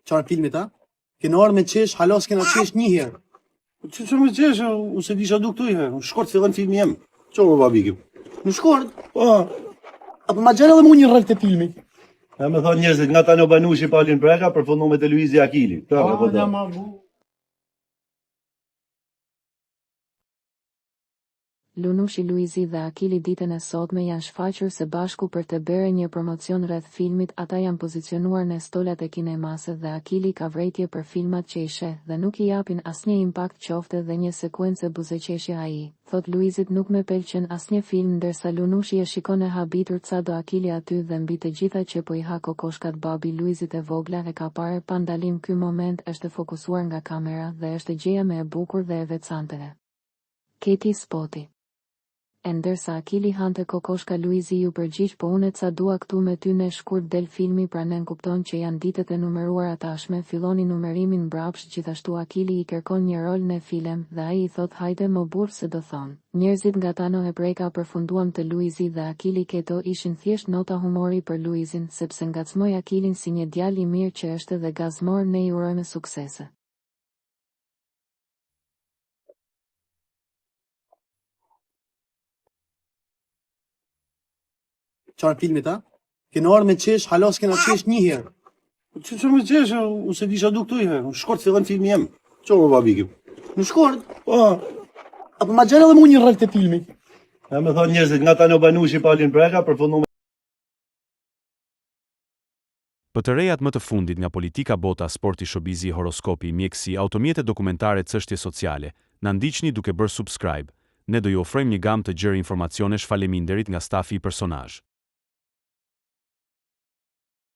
Çfarë filmi ta? Kena orë me qesh, halos kena qesh një herë. Që me qesh, unë se disha du këtu i herë, në shkort fillon filmi jem. Qo më babikim? Në shkort? Po, Apo ma gjerë edhe mu një rrëll të filmi? e me thonë njerëzit nga ta në banushi palin preka, përfundu me te Luizi Akili. Lunushi Luizi dhe Akili ditën e sotme janë shfaqur së bashku për të bërë një promocion rreth filmit. Ata janë pozicionuar në stolat e kinemase dhe Akili ka vrejtje për filmat që i sheh dhe nuk i japin asnjë impakt, qofte dhe një sekuencë buzëqeshje ai. Thot Luizit nuk me pëlqen asnjë film, ndërsa Lunushi e shikon e habitur ca do Akili aty dhe mbi të gjitha që po i ha kokoshkat babi Luizit e vogla e ka parë pa ndalim. Ky moment është fokusuar nga kamera dhe është gjëja më e bukur dhe e veçantë. Keti spoti. E ndërsa Akili hante kokoshka, Luizi ju përgjigj, po unë ca dua këtu me ty. Në shkurt del filmi, pra nën kupton që janë ditët e numëruara tashme. Filloni numërimin mbrapsht. Gjithashtu Akili i kërkon një rol në film dhe ai i thot hajde më burr, se do thon njerëzit nga tano e breka. Përfunduam të Luizi dhe Akili. Keto ishin thjesht nota humori për Luizin, sepse ngacmoi Akilin si një djalë i mirë që është dhe gazmor. Ne i urojmë suksese. Çfarë filmi ta? Kena orë me qesh, halos kena qesh një herë. Që me qesh, unë se disha du këtu i herë, në shkort fillon filmi jem. Qo më babikim? Në shkort? Po, Apo ma gjerë edhe mu një rrëll të filmi? e me thonë njerëzit nga ta në banushi palin preka, përfundu me Për të rejat më të fundit nga politika, bota, sporti, showbizi, horoskopi, mjekësi, automjete dokumentare, çështje sociale, na ndiqni duke bërë subscribe. Ne do ju ofrojmë një gamë të gjerë informacionesh. Faleminderit nga stafi i personazh.